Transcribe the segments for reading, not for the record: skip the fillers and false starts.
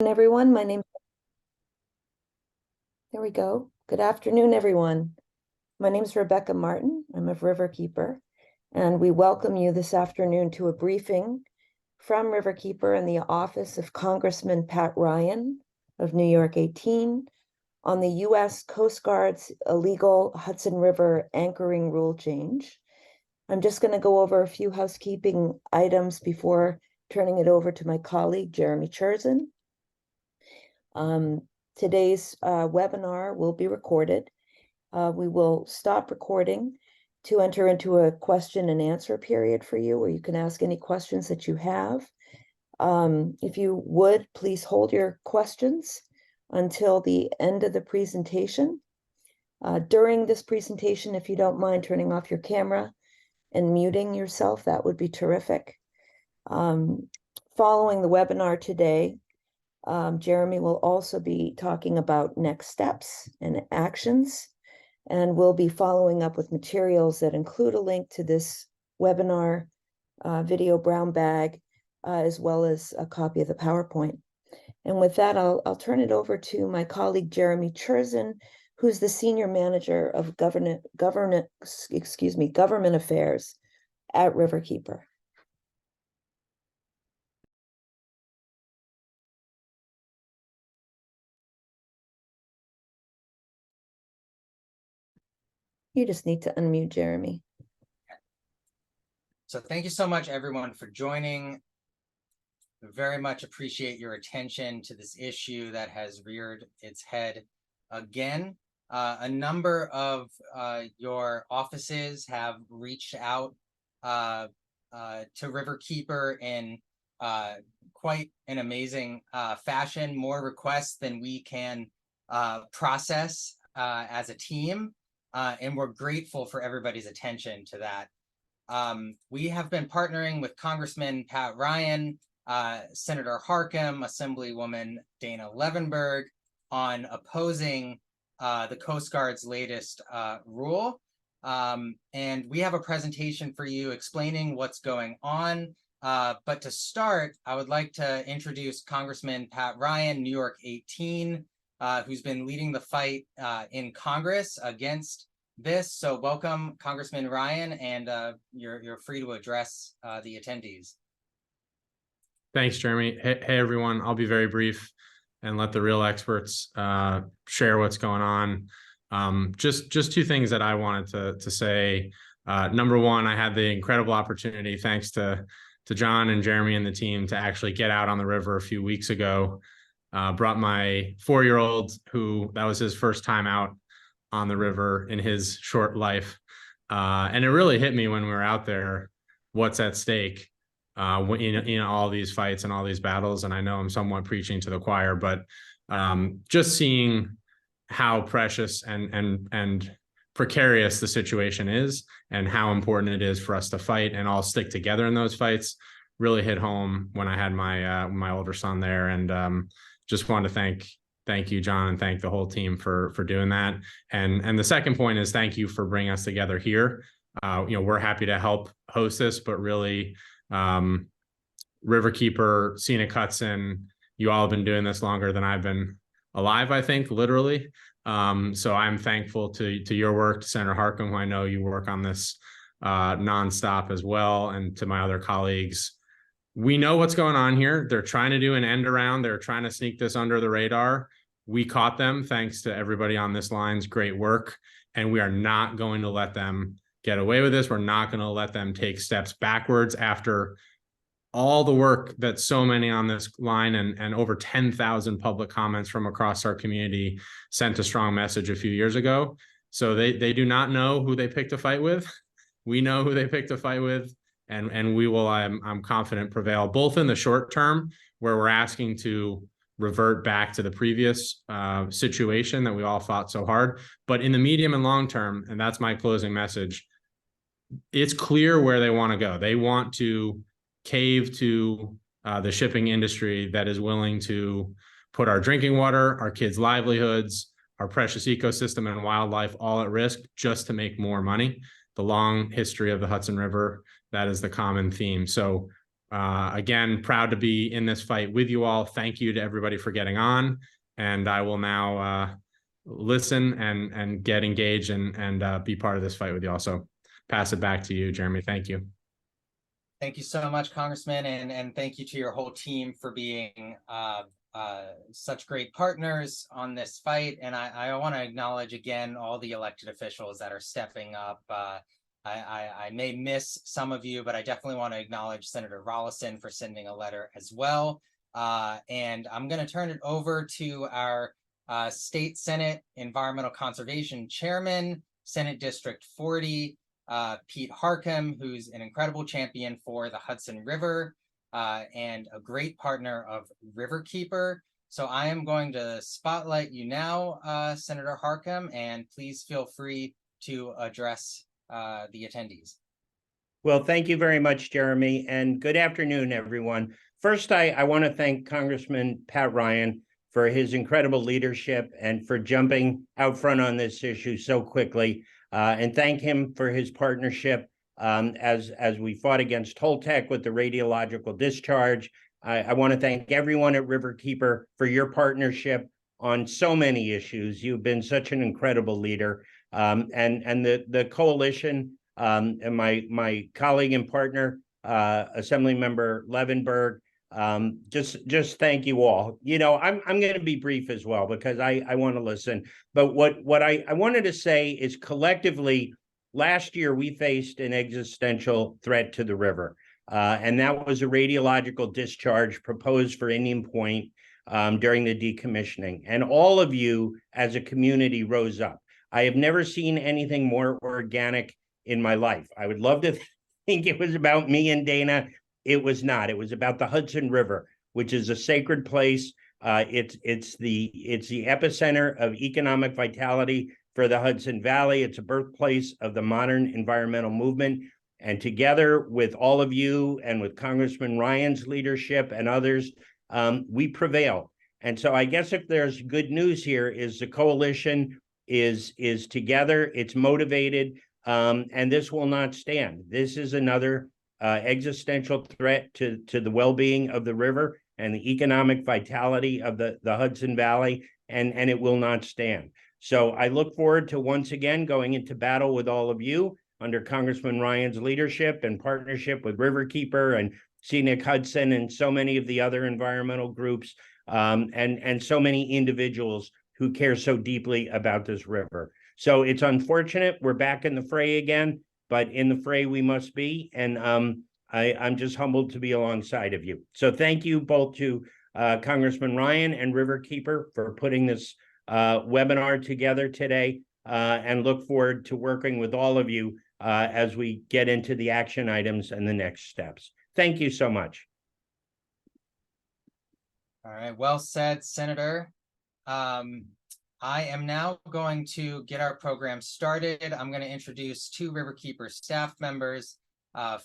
Everyone, there we go. Good afternoon, everyone. My name is Rebecca Martin. I'm of Riverkeeper, and we welcome you this afternoon to a briefing from Riverkeeper in the office of Congressman Pat Ryan of New York 18 on the U.S. Coast Guard's illegal Hudson River anchoring rule change. I'm just going to go over a few housekeeping items before turning it over to my colleague, Jeremy Chersin. Today's webinar will be recorded. We will stop recording to enter into a question and answer period for you, where you can ask any questions that you have. If you would, please hold your questions until the end of the presentation. During this presentation, if you don't mind turning off your camera and muting yourself, that would be terrific. Following the webinar today, Jeremy will also be talking about next steps and actions, and we'll be following up with materials that include a link to this webinar video brown bag, as well as a copy of the PowerPoint. And with that, I'll turn it over to my colleague, Jeremy Chersin, who's the Senior Manager of Government Affairs at Riverkeeper. You just need to unmute, Jeremy. So thank you so much, everyone, for joining. I very much appreciate your attention to this issue that has reared its head again. A number of your offices have reached out to Riverkeeper in quite an amazing fashion, more requests than we can process as a team. And we're grateful for everybody's attention to that. We have been partnering with Congressman Pat Ryan, Senator Harkin, Assemblywoman Dana Levenberg on opposing the Coast Guard's latest rule. And we have a presentation for you explaining what's going on. But to start, I would like to introduce Congressman Pat Ryan, New York 18, who's been leading the fight in Congress against this. So welcome, Congressman Ryan, and you're free to address the attendees. Thanks, Jeremy. Hey, everyone. I'll be very brief and let the real experts share what's going on. Just two things that I wanted to say. Number one, I had the incredible opportunity, thanks to John and Jeremy and the team, to actually get out on the river a few weeks ago. Brought my 4-year-old, who that was his first time out on the river in his short life. And it really hit me when we were out there, what's at stake in all these fights and all these battles. And I know I'm somewhat preaching to the choir, but just seeing how precious and precarious the situation is, and how important it is for us to fight and all stick together in those fights, really hit home when I had my older son there. And just wanted to thank you, John, and thank the whole team for doing that. And the second point is thank you for bringing us together here. We're happy to help host this, but really, Riverkeeper, Scenic Hudson, you all have been doing this longer than I've been alive, I think, literally. So I'm thankful to your work, to Senator Harkin, who I know you work on this nonstop as well, and to my other colleagues. We know what's going on here. They're trying to do an end around. They're trying to sneak this under the radar. We caught them, thanks to everybody on this line's great work, and we are not going to let them get away with this. We're not going to let them take steps backwards after all the work that so many on this line and over 10,000 public comments from across our community sent a strong message a few years ago. So they do not know who they picked a fight with. We know who they picked a fight with, and we will, I'm confident, prevail, both in the short term, where we're asking to revert back to the previous situation that we all fought so hard, but in the medium and long term, and that's my closing message, it's clear where they want to go. They want to cave to the shipping industry that is willing to put our drinking water, our kids' livelihoods, our precious ecosystem and wildlife all at risk just to make more money. The long history of the Hudson River, that is the common theme. So Again, proud to be in this fight with you all. Thank you to everybody for getting on. And I will now listen and get engaged and be part of this fight with you all. So pass it back to you, Jeremy. Thank you. Thank you so much, Congressman, and thank you to your whole team for being such great partners on this fight. And I want to acknowledge again all the elected officials that are stepping up. I may miss some of you, but I definitely want to acknowledge Senator Rollison for sending a letter as well. And I'm going to turn it over to our State Senate Environmental Conservation Chairman, Senate District 40, Pete Harcum, who's an incredible champion for the Hudson River and a great partner of Riverkeeper. So I am going to spotlight you now, Senator Harcum, and please feel free to address the attendees. Well, thank you very much, Jeremy, and good afternoon, everyone. First, I want to thank Congressman Pat Ryan for his incredible leadership and for jumping out front on this issue so quickly, and thank him for his partnership as we fought against Holtec with the radiological discharge. I want to thank everyone at Riverkeeper for your partnership on so many issues. You've been such an incredible leader. And the coalition and my colleague and partner, Assemblymember Levenberg, just thank you all. You know, I'm going to be brief as well because I want to listen. But what I wanted to say is collectively, last year we faced an existential threat to the river, and that was a radiological discharge proposed for Indian Point during the decommissioning. And all of you as a community rose up. I have never seen anything more organic in my life. I would love to think it was about me and Dana. It was not. It was about the Hudson River, which is a sacred place. It's the epicenter of economic vitality for the Hudson Valley. It's a birthplace of the modern environmental movement. And together with all of you and with Congressman Ryan's leadership and others, we prevailed. And so I guess if there's good news here is the coalition is together, it's motivated, and this will not stand. This is another existential threat to the well-being of the river and the economic vitality of the Hudson Valley, and it will not stand. So I look forward to once again going into battle with all of you under Congressman Ryan's leadership and partnership with Riverkeeper and Scenic Hudson and so many of the other environmental groups and so many individuals who care so deeply about this river. So it's unfortunate we're back in the fray again, but in the fray we must be. And I'm just humbled to be alongside of you. So thank you both to Congressman Ryan and Riverkeeper for putting this webinar together today, and look forward to working with all of you as we get into the action items and the next steps. Thank you so much. All right, well said, Senator. I am now going to get our program started. I'm going to introduce two Riverkeeper staff members.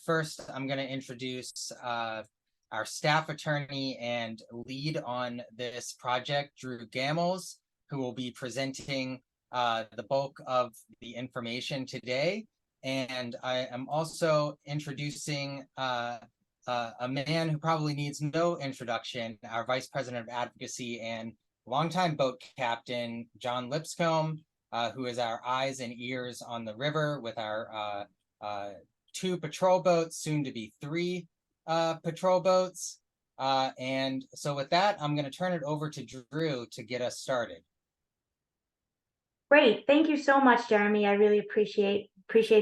First, I'm going to introduce our staff attorney and lead on this project, Drew Gamils, who will be presenting the bulk of the information today. And I am also introducing a man who probably needs no introduction, our Vice President of Advocacy and longtime boat captain, John Lipscomb, who is our eyes and ears on the river with our 2 patrol boats, soon to be 3 patrol boats. And so with that, I'm going to turn it over to Drew to get us started. Great. Thank you so much, Jeremy. I really appreciate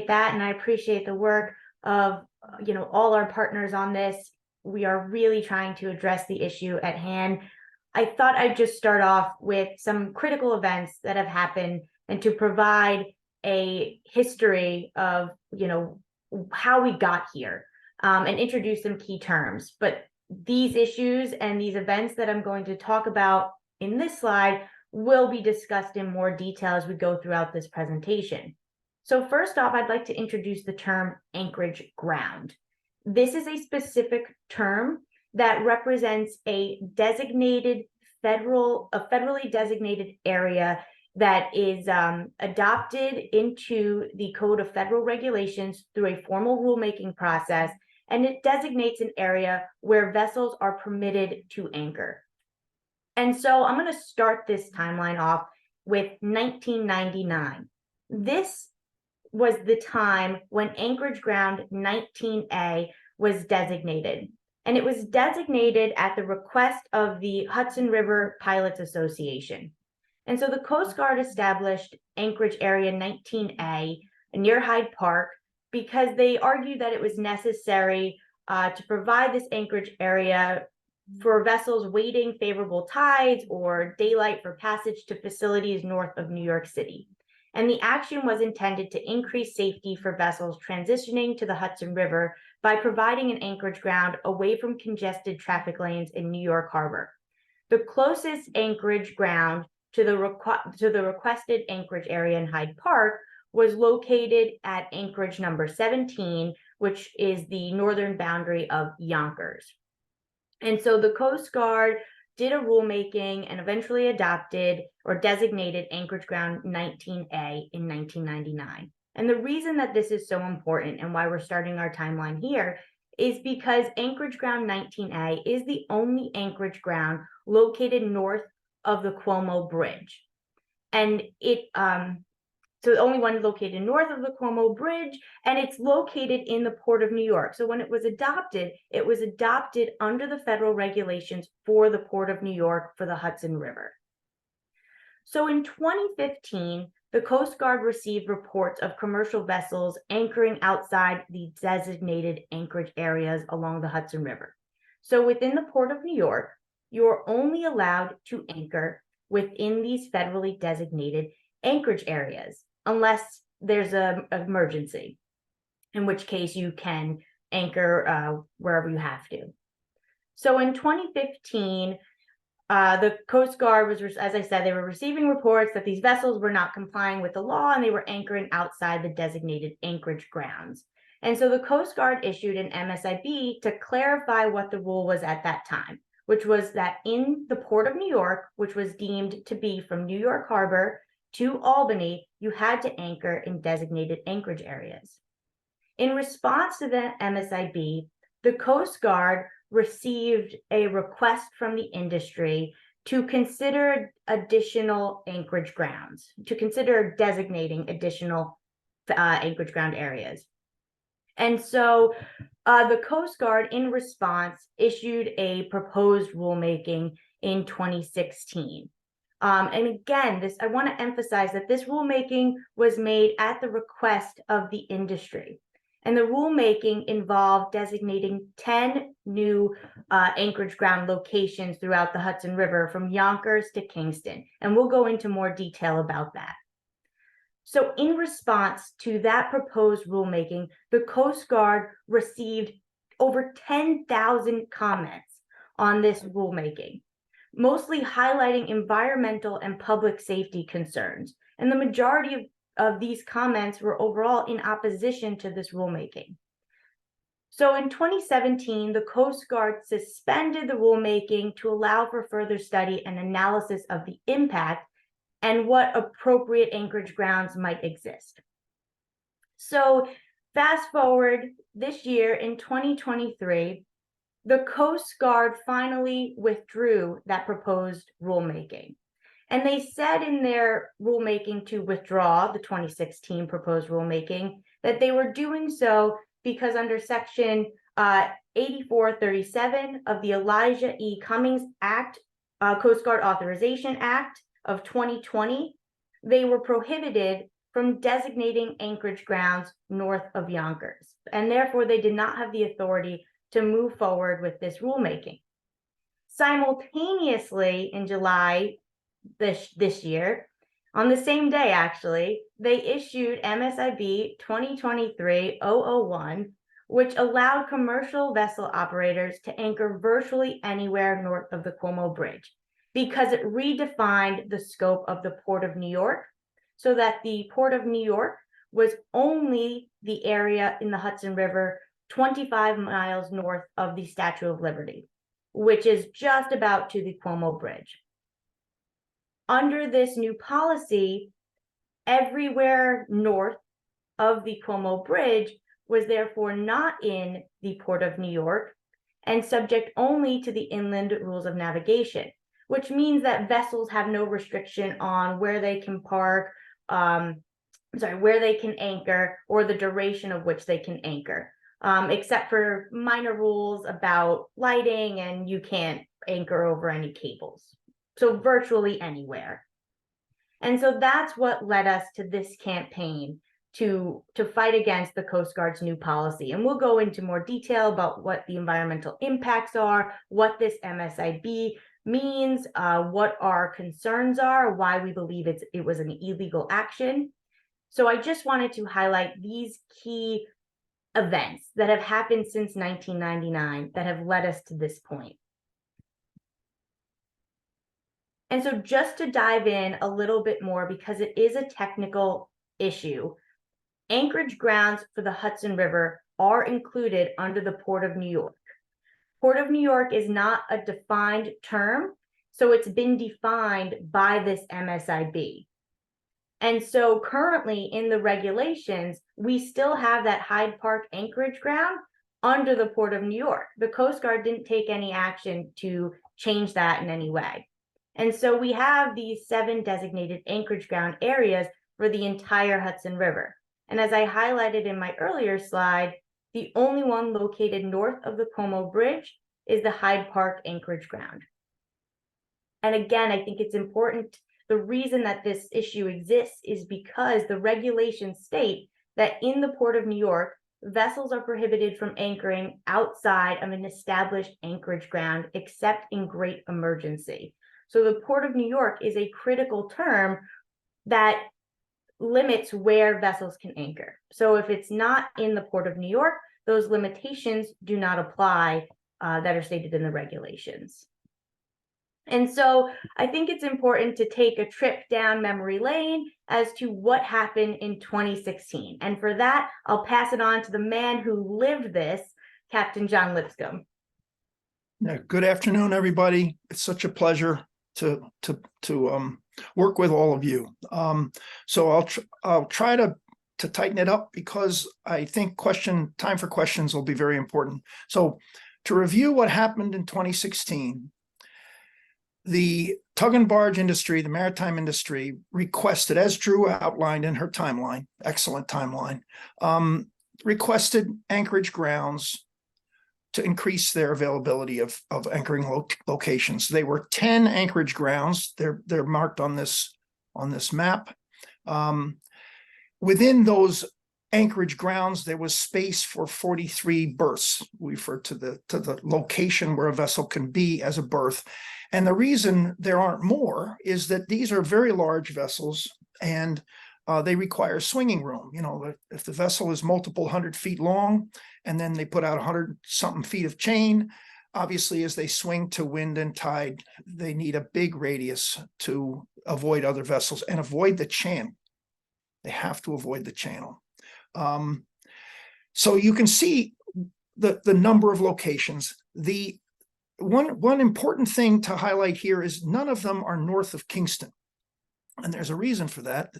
that. And I appreciate the work of, all our partners on this. We are really trying to address the issue at hand. I thought I'd just start off with some critical events that have happened and to provide a history of, how we got here, and introduce some key terms. But these issues and these events that I'm going to talk about in this slide will be discussed in more detail as we go throughout this presentation. So first off, I'd like to introduce the term anchorage ground. This is a specific term that represents a federally designated area that is adopted into the Code of Federal Regulations through a formal rulemaking process and it designates an area where vessels are permitted to anchor. And so I'm going to start this timeline off with 1999. This was the time when Anchorage Ground 19A was designated. And it was designated at the request of the Hudson River Pilots Association. And so the Coast Guard established Anchorage Area 19A near Hyde Park because they argued that it was necessary to provide this anchorage area for vessels waiting favorable tides or daylight for passage to facilities north of New York City. And the action was intended to increase safety for vessels transitioning to the Hudson River by providing an anchorage ground away from congested traffic lanes in New York Harbor. The closest anchorage ground to the requested anchorage area in Hyde Park was located at anchorage number 17, which is the northern boundary of Yonkers. And so the Coast Guard did a rulemaking and eventually adopted or designated Anchorage Ground 19A in 1999. And the reason that this is so important and why we're starting our timeline here is because Anchorage Ground 19A is the only anchorage ground located north of the Cuomo Bridge. And so the only one located north of the Cuomo Bridge, and it's located in the Port of New York. So when it was adopted under the federal regulations for the Port of New York for the Hudson River. So in 2015, the Coast Guard received reports of commercial vessels anchoring outside the designated anchorage areas along the Hudson River. So within the Port of New York, you're only allowed to anchor within these federally designated anchorage areas, unless there's an emergency, in which case you can anchor wherever you have to. So in 2015, the Coast Guard was, as I said, they were receiving reports that these vessels were not complying with the law and they were anchoring outside the designated anchorage grounds. And so the Coast Guard issued an MSIB to clarify what the rule was at that time, which was that in the Port of New York, which was deemed to be from New York Harbor to Albany, you had to anchor in designated anchorage areas. In response to the MSIB, the Coast Guard received a request from the industry to consider additional anchorage grounds, to consider designating additional anchorage ground areas. And so the Coast Guard, in response, issued a proposed rulemaking in 2016. And again, I want to emphasize that this rulemaking was made at the request of the industry. And the rulemaking involved designating 10 new anchorage ground locations throughout the Hudson River from Yonkers to Kingston. And we'll go into more detail about that. So in response to that proposed rulemaking, the Coast Guard received over 10,000 comments on this rulemaking, mostly highlighting environmental and public safety concerns. And the majority of these comments were overall in opposition to this rulemaking. So in 2017, the Coast Guard suspended the rulemaking to allow for further study and analysis of the impact and what appropriate anchorage grounds might exist. So fast forward this year in 2023, the Coast Guard finally withdrew that proposed rulemaking. And they said in their rulemaking to withdraw the 2016 proposed rulemaking that they were doing so because under Section 8437 of the Elijah E. Cummings Act, Coast Guard Authorization Act of 2020, they were prohibited from designating anchorage grounds north of Yonkers. And therefore, they did not have the authority to move forward with this rulemaking. Simultaneously, in July this year, on the same day actually, they issued MSIB 2023-001, which allowed commercial vessel operators to anchor virtually anywhere north of the Cuomo Bridge, because it redefined the scope of the Port of New York so that the Port of New York was only the area in the Hudson River 25 miles north of the Statue of Liberty, which is just about to the Cuomo Bridge. Under this new policy, everywhere north of the Cuomo Bridge was therefore not in the Port of New York and subject only to the inland rules of navigation, which means that vessels have no restriction on where they can park, where they can anchor, or the duration of which they can anchor, except for minor rules about lighting, and you can't anchor over any cables. So virtually anywhere. And so that's what led us to this campaign to fight against the Coast Guard's new policy. And we'll go into more detail about what the environmental impacts are, what this MSIB means, what our concerns are, why we believe it was an illegal action. So I just wanted to highlight these key events that have happened since 1999 that have led us to this point. And so just to dive in a little bit more, because it is a technical issue, anchorage grounds for the Hudson River are included under the Port of New York. Port of New York is not a defined term, so it's been defined by this MSIB. And so currently in the regulations, we still have that Hyde Park anchorage ground under the Port of New York. The Coast Guard didn't take any action to change that in any way. And so we have these 7 designated anchorage ground areas for the entire Hudson River. And as I highlighted in my earlier slide, the only one located north of the Cuomo Bridge is the Hyde Park anchorage ground. And again, I think it's important. The reason that this issue exists is because the regulations state that in the Port of New York, vessels are prohibited from anchoring outside of an established anchorage ground, except in great emergency. So the Port of New York is a critical term that limits where vessels can anchor. So if it's not in the Port of New York, those limitations do not apply that are stated in the regulations. And so I think it's important to take a trip down memory lane as to what happened in 2016. And for that, I'll pass it on to the man who lived this, Captain John Lipscomb. Yeah, good afternoon, everybody. It's such a pleasure to work with all of you. So I'll try to tighten it up, because I think time for questions will be very important. So to review what happened in 2016, the tug and barge industry, the maritime industry, requested, as Drew outlined in her timeline, excellent timeline, requested anchorage grounds to increase their availability of anchoring locations. They were 10 anchorage grounds. They're marked on this map. Within those anchorage grounds, there was space for 43 berths. We refer to the location where a vessel can be as a berth. And the reason there aren't more is that these are very large vessels, and they require swinging room. You know, if the vessel is multiple 100 feet long, and then they put out 100-something feet of chain, obviously as they swing to wind and tide, they need a big radius to avoid other vessels and avoid the channel. They have to avoid the channel. So you can see the number of locations. The one important thing to highlight here is none of them are north of Kingston. And there's a reason for that.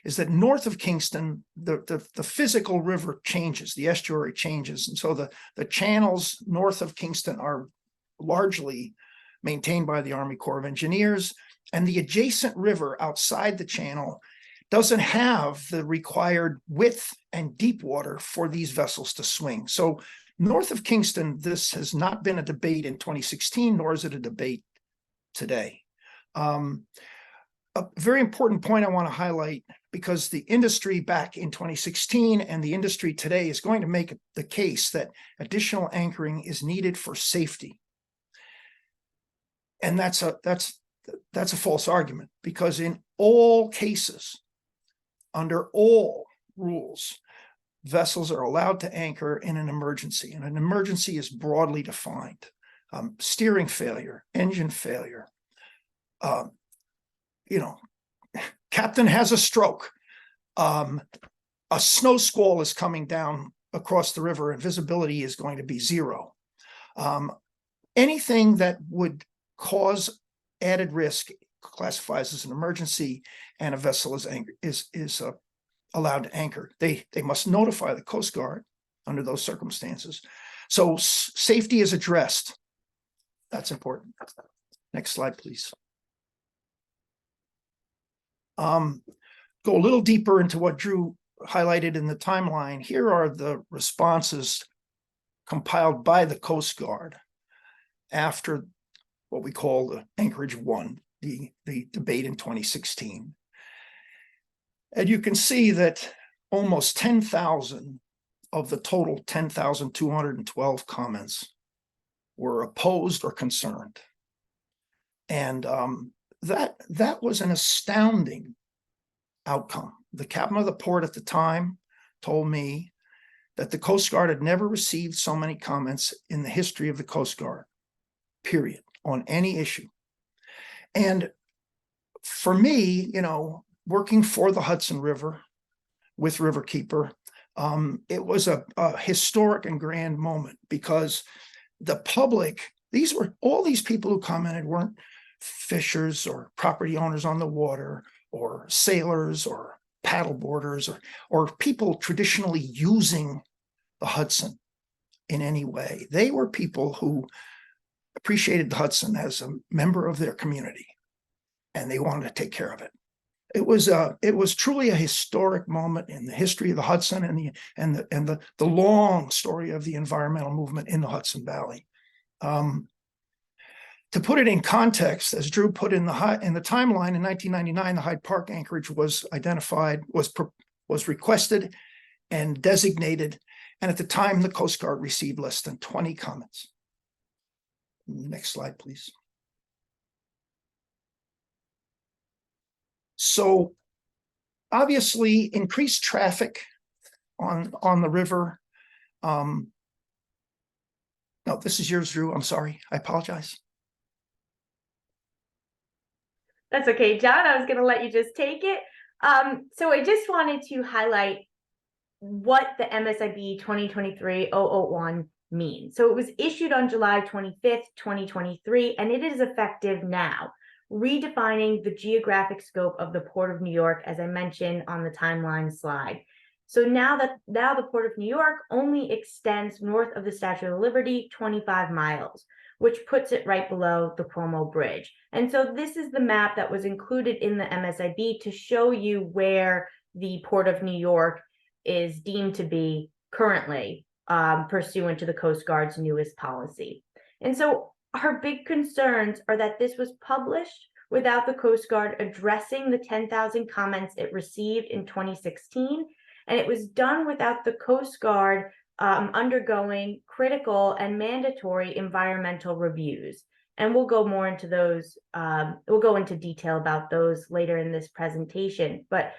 Is that north of Kingston, the physical river changes, the estuary changes. And so the channels north of Kingston are largely maintained by the Army Corps of Engineers. And the adjacent river outside the channel doesn't have the required width and deep water for these vessels to swing. So north of Kingston, this has not been a debate in 2016, nor is it a debate today. A very important point I want to highlight, because the industry back in 2016 and the industry today is going to make the case that additional anchoring is needed for safety. And that's a false argument, because in all cases, under all rules, vessels are allowed to anchor in an emergency, and an emergency is broadly defined. Steering failure, engine failure, captain has a stroke, a snow squall is coming down across the river and visibility is going to be 0. Anything that would cause added risk classifies as an emergency, and a vessel is allowed to anchor. They must notify the Coast Guard, under those circumstances. So safety is addressed. That's important. Next slide, please. Go a little deeper into what Drew highlighted in the timeline. Here are the responses compiled by the Coast Guard after what we call the Anchorage 1, the debate in 2016. And you can see that almost 10,000 of the total 10,212 comments were opposed or concerned. And that was an astounding outcome. The captain of the port at the time told me that the Coast Guard had never received so many comments in the history of the Coast Guard, period, on any issue. And for me, you know, working for the Hudson River with Riverkeeper, it was a historic and grand moment, because the public, all these people who commented weren't fishers or property owners on the water or sailors or paddleboarders or people traditionally using the Hudson in any way. They were people who appreciated the Hudson as a member of their community, and they wanted to take care of it. It was truly a historic moment in the history of the Hudson and the long story of the environmental movement in the Hudson Valley. To put it in context, as Drew put in the timeline, in 1999, the Hyde Park anchorage was identified, was requested and designated, and at the time, the Coast Guard received less than 20 comments. Next slide, please. So obviously, increased traffic on the river. No, this is yours, Drew. I'm sorry. I apologize. That's okay, John. I was going to let you just take it. So I just wanted to highlight what the MSIB 2023-001 means. So it was issued on July 25th, 2023, and it is effective now, redefining the geographic scope of the Port of New York, as I mentioned on the timeline slide. So now the Port of New York only extends north of the Statue of Liberty 25 miles, which puts it right below the Cuomo Bridge. And so this is the map that was included in the MSIB to show you where the Port of New York is deemed to be currently, pursuant to the Coast Guard's newest policy. And so our big concerns are that this was published without the Coast Guard addressing the 10,000 comments it received in 2016, and it was done without the Coast Guard undergoing critical and mandatory environmental reviews. And we'll go more into those, we'll go into detail about those later in this presentation. But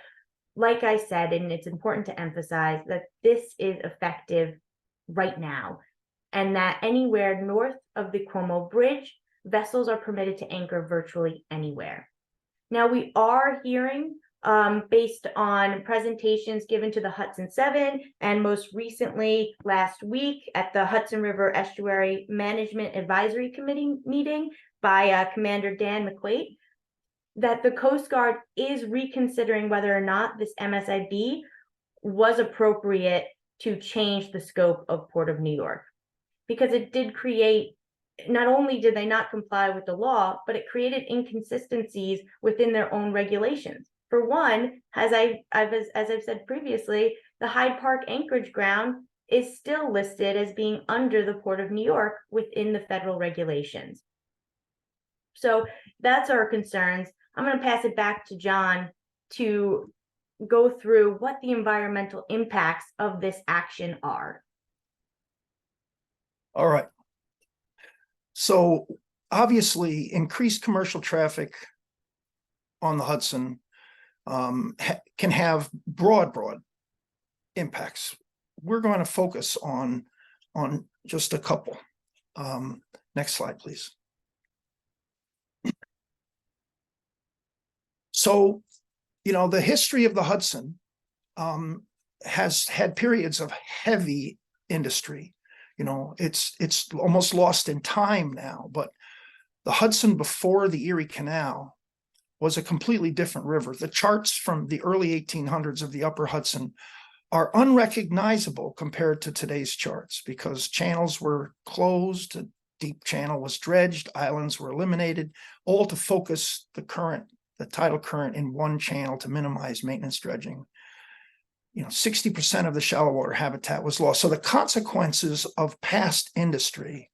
like I said, and it's important to emphasize that this is effective right now, and that anywhere north of the Cuomo Bridge, vessels are permitted to anchor virtually anywhere. Now, we are hearing, based on presentations given to the Hudson 7 and most recently last week at the Hudson River Estuary Management Advisory Committee meeting by Commander Dan McQuaid, that the Coast Guard is reconsidering whether or not this MSIB was appropriate to change the scope of Port of New York, because it did create, not only did they not comply with the law, but it created inconsistencies within their own regulations. For one, as I've said previously, the Hyde Park anchorage ground is still listed as being under the Port of New York within the federal regulations. So that's our concerns. I'm going to pass it back to John to go through what the environmental impacts of this action are. All right. So obviously, increased commercial traffic on the Hudson can have broad impacts. We're going to focus on just a couple. Next slide, please. So, you know, the history of the Hudson has had periods of heavy industry. You know, it's almost lost in time now, but the Hudson before the Erie Canal was a completely different river. The charts from the early 1800s of the Upper Hudson are unrecognizable compared to today's charts because channels were closed, a deep channel was dredged, islands were eliminated, all to focus the tidal current in one channel to minimize maintenance dredging. 60% of the shallow water habitat was lost. So the consequences of past industry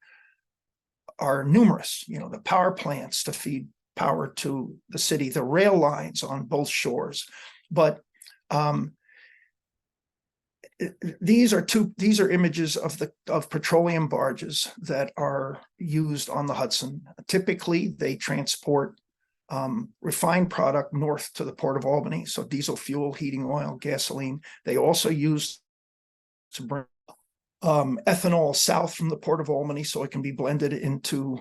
are numerous. The power plants to feed power to the city, the rail lines on both shores. But these are images of petroleum barges that are used on the Hudson. Typically, they transport refined product north to the Port of Albany, so diesel fuel, heating oil, gasoline. They also use to bring ethanol south from the Port of Albany, so it can be blended into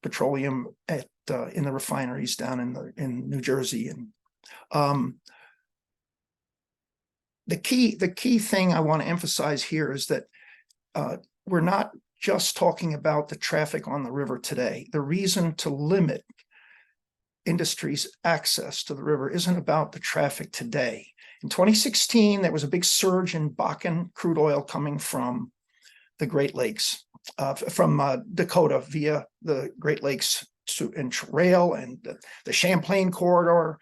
petroleum in the refineries down in New Jersey. And the key thing I want to emphasize here is that we're not just talking about the traffic on the river today. The reason to limit industry's access to the river isn't about the traffic today. In 2016, there was a big surge in Bakken crude oil coming from the Great Lakes, from Dakota via the Great Lakes and rail and the Champlain corridor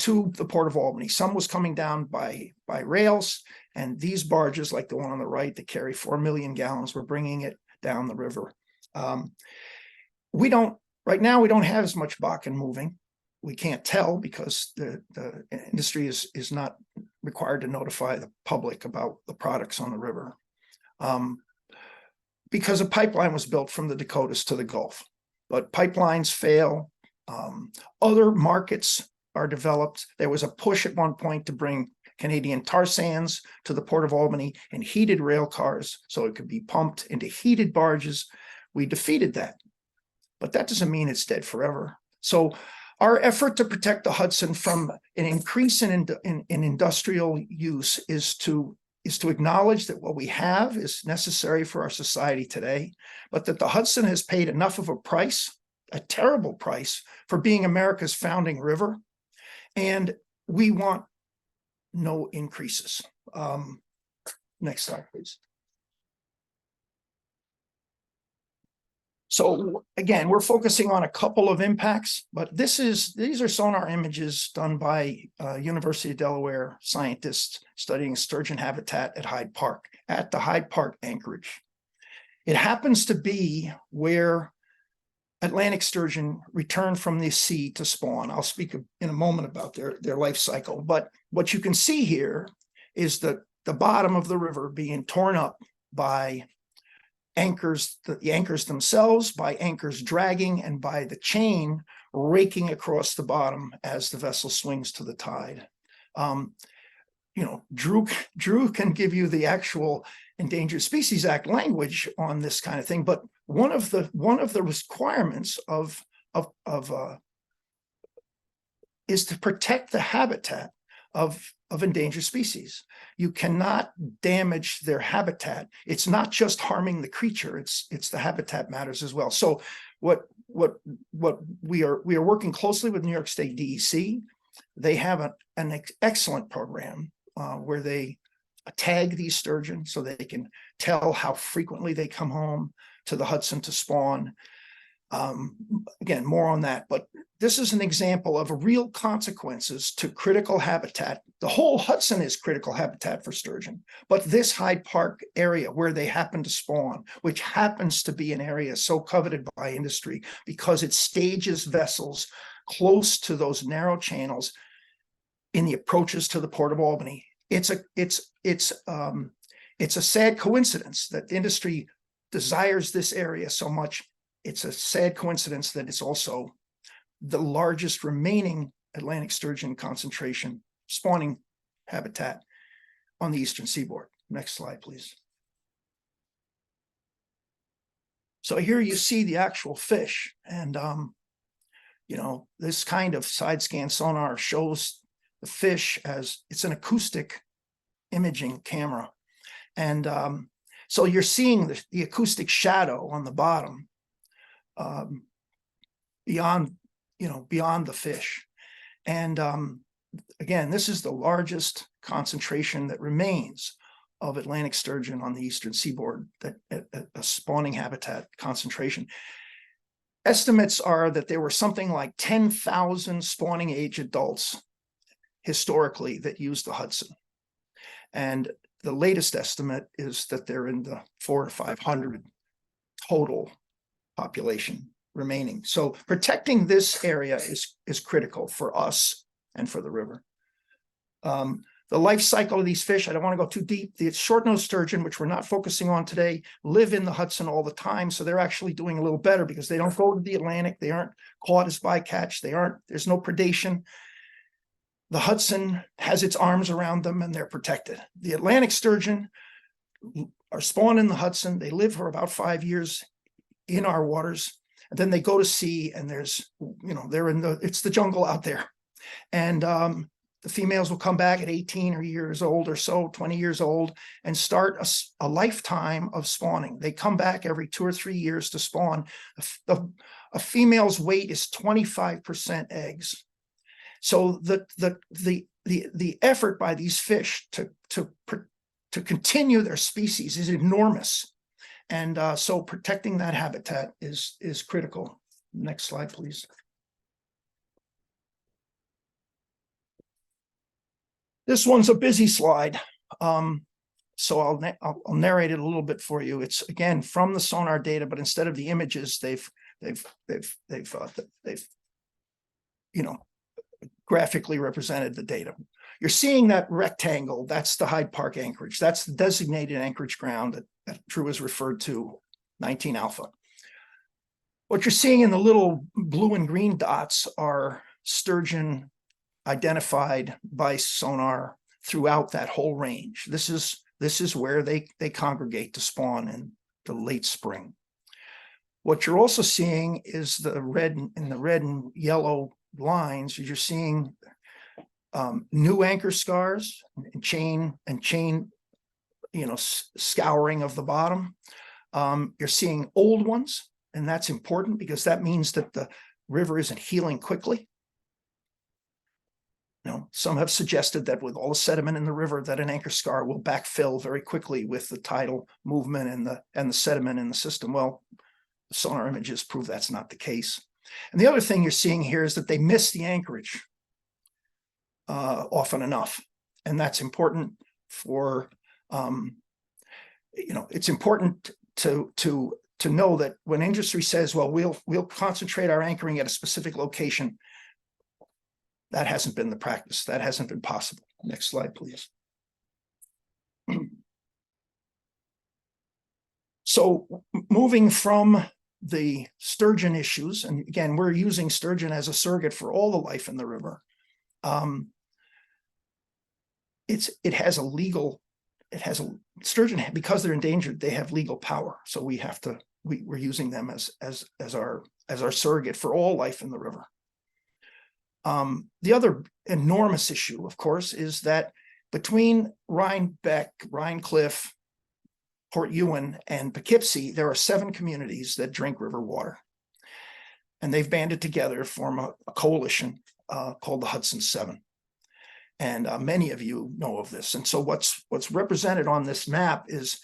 to the Port of Albany. Some was coming down by rails, and these barges, like the one on the right that carry 4 million gallons, were bringing it down the river. Right now, we don't have as much Bakken moving. We can't tell because the industry is not required to notify the public about the products on the river, because a pipeline was built from the Dakotas to the Gulf. But pipelines fail. Other markets are developed. There was a push at one point to bring Canadian tar sands to the Port of Albany and heated rail cars so it could be pumped into heated barges. We defeated that, but that doesn't mean it's dead forever. So our effort to protect the Hudson from an increase in industrial use is to acknowledge that what we have is necessary for our society today, but that the Hudson has paid enough of a price, a terrible price, for being America's founding river, and we want no increases. Next slide, please. So again, we're focusing on a couple of impacts, but these are sonar images done by University of Delaware scientists studying sturgeon habitat at the Hyde Park Anchorage. It happens to be where Atlantic sturgeon return from the sea to spawn. I'll speak in a moment about their life cycle, but what you can see here is the bottom of the river being torn up by anchors, the anchors themselves, by anchors dragging, and by the chain raking across the bottom as the vessel swings to the tide. Drew can give you the actual Endangered Species Act language on this kind of thing, but one of the requirements is to protect the habitat of endangered species. You cannot damage their habitat. It's not just harming the creature, it's the habitat matters as well. So what we are working closely with New York State DEC. They have an excellent program where they tag these sturgeon so they can tell how frequently they come home to the Hudson to spawn. Again, more on that, but this is an example of real consequences to critical habitat. The whole Hudson is critical habitat for sturgeon, but this Hyde Park area where they happen to spawn, which happens to be an area so coveted by industry because it stages vessels close to those narrow channels in the approaches to the Port of Albany. It's a sad coincidence that the industry desires this area so much. It's a sad coincidence that it's also the largest remaining Atlantic sturgeon concentration spawning habitat on the eastern seaboard. Next slide, please. So here you see the actual fish, and this kind of side scan sonar shows the fish as it's an acoustic imaging camera, and so you're seeing the acoustic shadow on the bottom beyond the fish, and again, this is the largest concentration that remains of Atlantic sturgeon on the eastern seaboard, that a spawning habitat concentration. Estimates are that there were something like 10,000 spawning age adults historically that used the Hudson. And the latest estimate is that they're in the 400 to 500 total population remaining. So protecting this area is critical for us and for the river. The life cycle of these fish, I don't want to go too deep. The short-nosed sturgeon, which we're not focusing on today, live in the Hudson all the time. So they're actually doing a little better because they don't go to the Atlantic. They aren't caught as bycatch. There's no predation. The Hudson has its arms around them and they're protected. The Atlantic sturgeon are spawned in the Hudson. They live for about 5 years in our waters. And then they go to sea and there's, it's the jungle out there. And the females will come back at 18 years old or so, 20 years old, and start a lifetime of spawning. They come back every 2 or 3 years to spawn. A female's weight is 25% eggs. So the effort by these fish to continue their species is enormous. And so protecting that habitat is critical. Next slide, please. This one's a busy slide, so I'll narrate it a little bit for you. It's again from the sonar data, but instead of the images, they've graphically represented the data. You're seeing that rectangle. That's the Hyde Park anchorage. That's the designated anchorage ground that Drew has referred to, 19 alpha. What you're seeing in the little blue and green dots are sturgeon identified by sonar throughout that whole range. This is where they congregate to spawn in the late spring. What you're also seeing is the red and yellow lines. You're seeing new anchor scars and chain scouring of the bottom. You're seeing old ones, and that's important because that means that the river isn't healing quickly. Some have suggested that with all the sediment in the river, that an anchor scar will backfill very quickly with the tidal movement and the sediment in the system. Well, the sonar images prove that's not the case. And the other thing you're seeing here is that they miss the anchorage often enough, and that's important for it's important to know that when industry says, well, we'll concentrate our anchoring at a specific location. That hasn't been the practice. That hasn't been possible. Next slide, please. So moving from the sturgeon issues, and again, we're using sturgeon as a surrogate for all the life in the river. Sturgeon, because they're endangered, they have legal power. So we're using them as our surrogate for all life in the river. The other enormous issue, of course, is that between Rhinebeck, Rhinecliff, Port Ewan, and Poughkeepsie, there are 7 communities that drink river water. And they've banded together to form a coalition called the Hudson 7. And many of you know of this. And so what's represented on this map is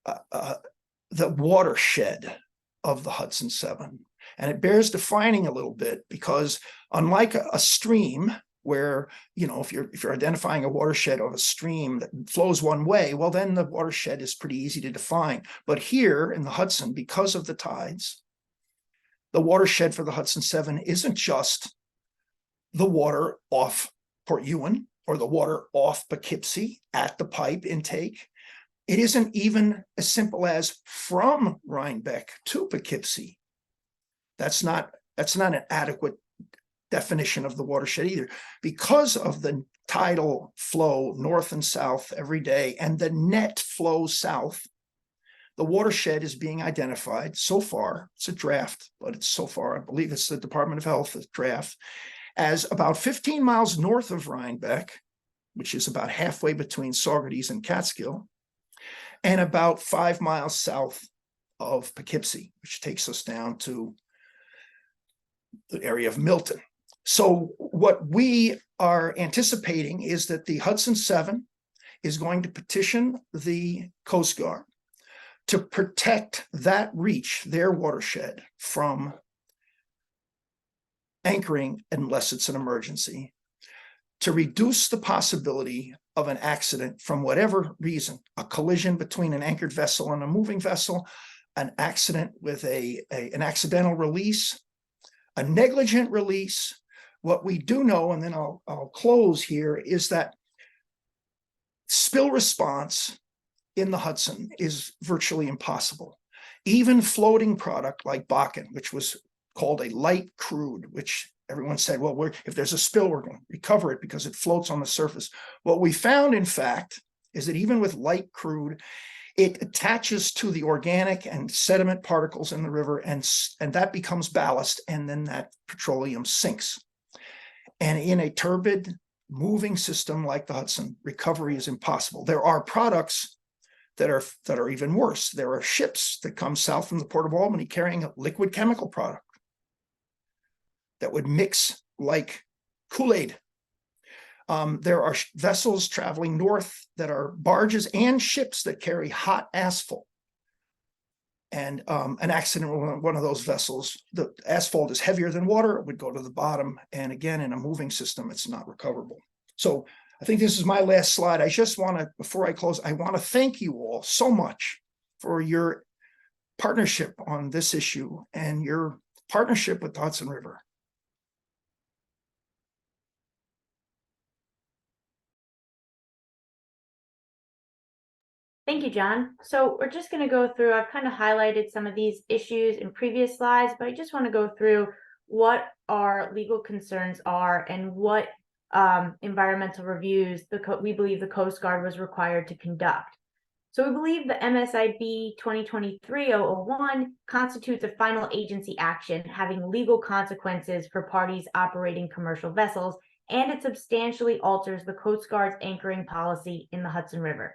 the watershed of the Hudson 7. And it bears defining a little bit because unlike a stream where, if you're identifying a watershed of a stream that flows one way, well, then the watershed is pretty easy to define. But here in the Hudson, because of the tides, the watershed for the Hudson 7 isn't just the water off Port Ewan or the water off Poughkeepsie at the pipe intake. It isn't even as simple as from Rhinebeck to Poughkeepsie. That's not an adequate definition of the watershed either, because of the tidal flow north and south every day and the net flow south. The watershed is being identified so far. It's a draft, but it's so far, I believe it's the Department of Health draft, as about 15 miles north of Rhinebeck, which is about halfway between Saugerties and Catskill, and about 5 miles south of Poughkeepsie, which takes us down to the area of Milton. So what we are anticipating is that the Hudson 7 is going to petition the Coast Guard to protect that reach, their watershed, from anchoring unless it's an emergency, to reduce the possibility of an accident from whatever reason, a collision between an anchored vessel and a moving vessel, an accident with an accidental release, a negligent release. What we do know, and then I'll close here, is that spill response in the Hudson is virtually impossible. Even floating product like Bakken, which was called a light crude, which everyone said, well, if there's a spill, we're going to recover it because it floats on the surface. What we found, in fact, is that even with light crude, it attaches to the organic and sediment particles in the river, and that becomes ballast, and then that petroleum sinks. And in a turbid, moving system like the Hudson, recovery is impossible. There are products that are even worse. There are ships that come south from the Port of Albany carrying a liquid chemical product that would mix like Kool-Aid. There are vessels traveling north that are barges and ships that carry hot asphalt. And an accident with one of those vessels, the asphalt is heavier than water, it would go to the bottom. And again, in a moving system, it's not recoverable. So I think this is my last slide. I just want to, before I close, I want to thank you all so much for your partnership on this issue and your partnership with the Hudson River. Thank you, John. So we're just going to go through, I've kind of highlighted some of these issues in previous slides, but I just want to go through what our legal concerns are and what environmental reviews we believe the Coast Guard was required to conduct. So we believe the MSIB 2023-001 constitutes a final agency action having legal consequences for parties operating commercial vessels, and it substantially alters the Coast Guard's anchoring policy in the Hudson River.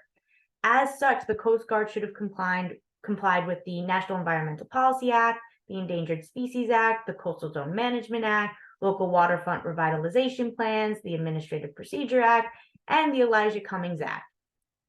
As such, the Coast Guard should have complied with the National Environmental Policy Act, the Endangered Species Act, the Coastal Zone Management Act, local waterfront revitalization plans, the Administrative Procedure Act, and the Elijah Cummings Act.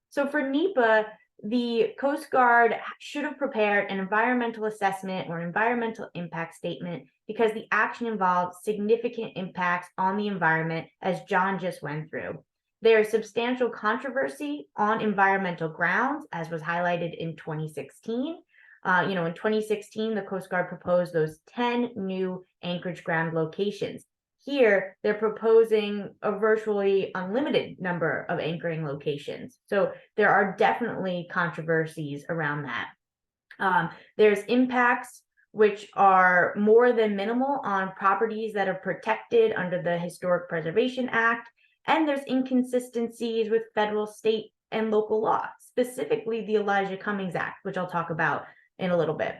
So for NEPA, the Coast Guard should have prepared an environmental assessment or environmental impact statement because the action involves significant impacts on the environment, as John just went through. There is substantial controversy on environmental grounds, as was highlighted in 2016. In 2016, the Coast Guard proposed those 10 new anchorage ground locations. Here, they're proposing a virtually unlimited number of anchoring locations. So there are definitely controversies around that. There's impacts which are more than minimal on properties that are protected under the Historic Preservation Act. And there's inconsistencies with federal, state, and local law, specifically the Elijah Cummings Act, which I'll talk about in a little bit.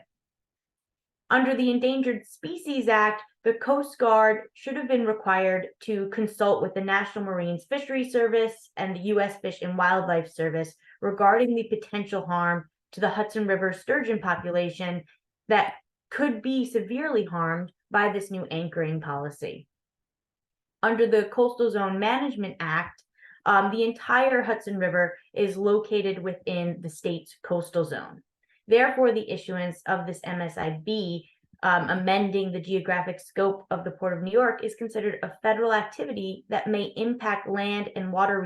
Under the Endangered Species Act, the Coast Guard should have been required to consult with the National Marine Fisheries Service and the U.S. Fish and Wildlife Service regarding the potential harm to the Hudson River sturgeon population that could be severely harmed by this new anchoring policy. Under the Coastal Zone Management Act, the entire Hudson River is located within the state's coastal zone. Therefore, the issuance of this MSIB amending the geographic scope of the Port of New York is considered a federal activity that may impact land and water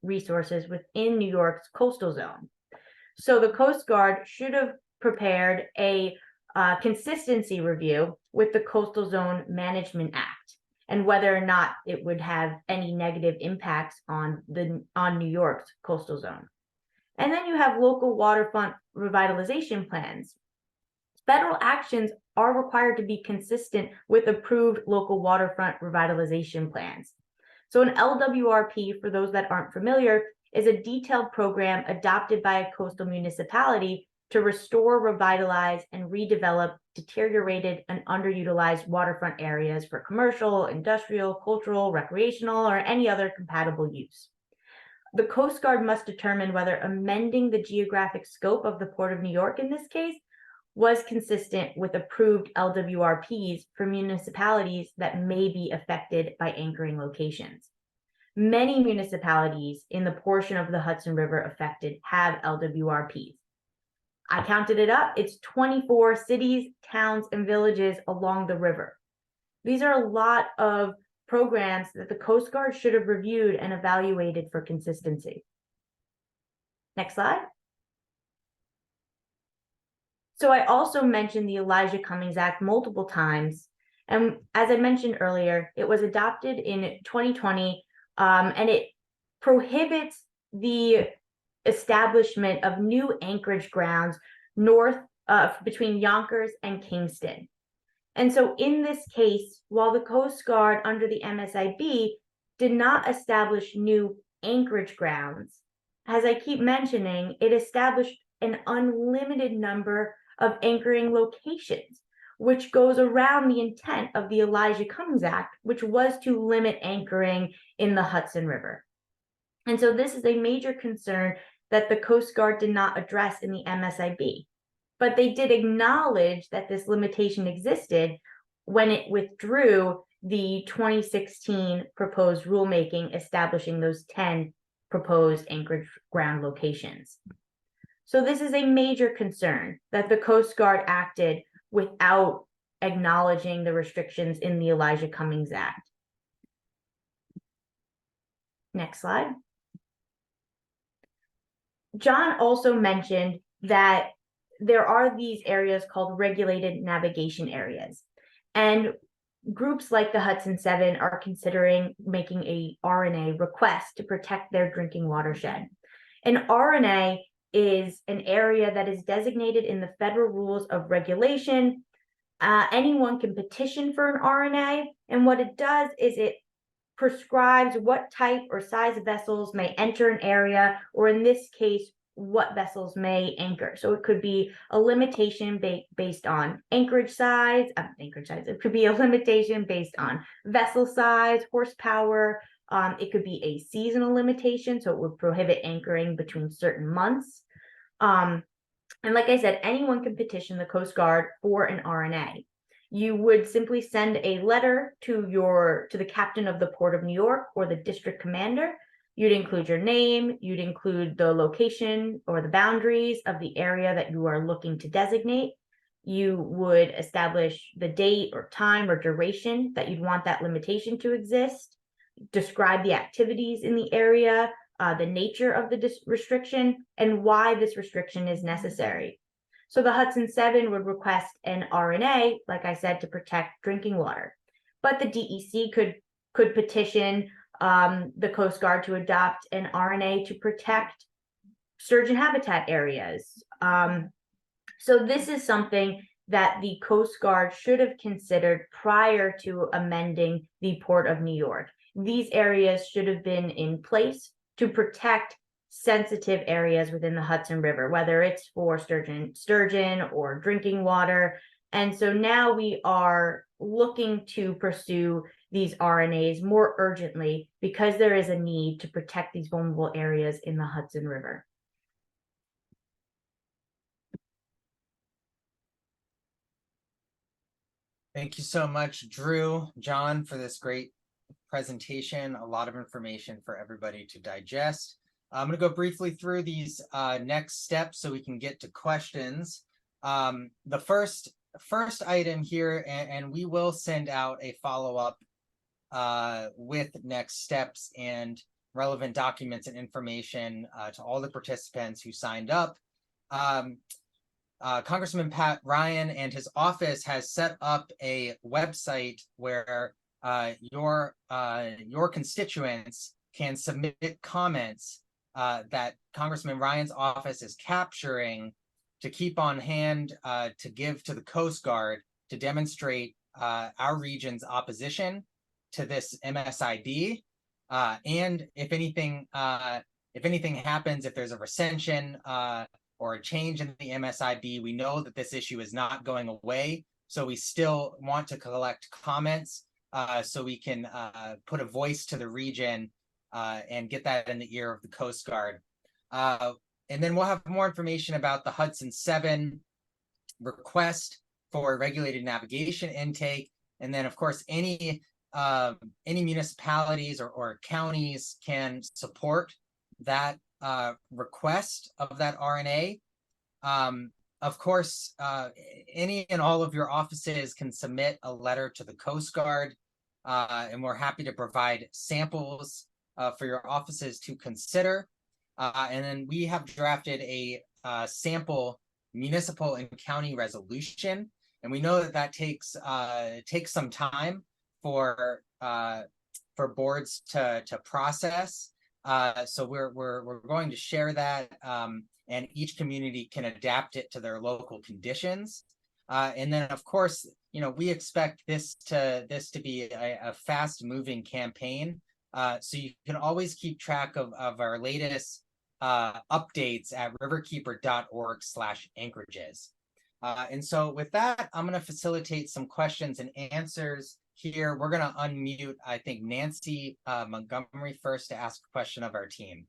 resources within New York's coastal zone. So the Coast Guard should have prepared a consistency review with the Coastal Zone Management Act and whether or not it would have any negative impacts on New York's coastal zone. And then you have local waterfront revitalization plans. Federal actions are required to be consistent with approved local waterfront revitalization plans. So an LWRP, for those that aren't familiar, is a detailed program adopted by a coastal municipality to restore, revitalize, and redevelop deteriorated and underutilized waterfront areas for commercial, industrial, cultural, recreational, or any other compatible use. The Coast Guard must determine whether amending the geographic scope of the Port of New York in this case was consistent with approved LWRPs for municipalities that may be affected by anchoring locations. Many municipalities in the portion of the Hudson River affected have LWRPs. I counted it up. It's 24 cities, towns, and villages along the river. These are a lot of programs that the Coast Guard should have reviewed and evaluated for consistency. Next slide. So I also mentioned the Elijah Cummings Act multiple times. And as I mentioned earlier, it was adopted in 2020, and it prohibits the establishment of new anchorage grounds north between Yonkers and Kingston. And so in this case, while the Coast Guard under the MSIB did not establish new anchorage grounds, as I keep mentioning, it established an unlimited number of anchoring locations, which goes around the intent of the Elijah Cummings Act, which was to limit anchoring in the Hudson River. And so this is a major concern that the Coast Guard did not address in the MSIB. But they did acknowledge that this limitation existed when it withdrew the 2016 proposed rulemaking establishing those 10 proposed anchorage ground locations. So this is a major concern that the Coast Guard acted without acknowledging the restrictions in the Elijah Cummings Act. Next slide. John also mentioned that there are these areas called regulated navigation areas. And groups like the Hudson 7 are considering making a RNA request to protect their drinking watershed. An RNA is an area that is designated in the federal rules of regulation. Anyone can petition for an RNA, and what it does is it prescribes what type or size of vessels may enter an area, or in this case, what vessels may anchor. So it could be a limitation based on anchorage size. It could be a limitation based on vessel size, horsepower. It could be a seasonal limitation, so it would prohibit anchoring between certain months. And like I said, anyone can petition the Coast Guard for an RNA. You would simply send a letter to the captain of the Port of New York or the district commander. You'd include your name, you'd include the location or the boundaries of the area that you are looking to designate. You would establish the date or time or duration that you'd want that limitation to exist, describe the activities in the area, the nature of the restriction, and why this restriction is necessary. So the Hudson 7 would request an RNA, like I said, to protect drinking water. But the DEC could petition the Coast Guard to adopt an RNA to protect sturgeon habitat areas. So this is something that the Coast Guard should have considered prior to amending the Port of New York. These areas should have been in place to protect sensitive areas within the Hudson River, whether it's for sturgeon or drinking water. And so now we are looking to pursue these RNAs more urgently because there is a need to protect these vulnerable areas in the Hudson River. Thank you so much, Drew, John, for this great presentation. A lot of information for everybody to digest. I'm going to go briefly through these next steps so we can get to questions. The first item here, and we will send out a follow-up with next steps and relevant documents and information to all the participants who signed up. Congressman Pat Ryan and his office has set up a website where your constituents can submit comments that Congressman Ryan's office is capturing to keep on hand to give to the Coast Guard to demonstrate our region's opposition to this MSIB. And if anything happens, if there's a recension or a change in the MSIB, we know that this issue is not going away. So we still want to collect comments so we can put a voice to the region and get that in the ear of the Coast Guard. And then we'll have more information about the Hudson 7 request for regulated navigation intake. And then, of course, any municipalities or counties can support that request of that RNA. Of course, any and all of your offices can submit a letter to the Coast Guard, and we're happy to provide samples for your offices to consider. And then we have drafted a sample municipal and county resolution, and we know that that takes some time for boards to process. So we're going to share that, and each community can adapt it to their local conditions. And then, of course, we expect this to be a fast-moving campaign. So you can always keep track of our latest updates at riverkeeper.org/anchorages. And so with that, I'm going to facilitate some questions and answers here. We're going to unmute, I think, Nancy Montgomery first to ask a question of our team.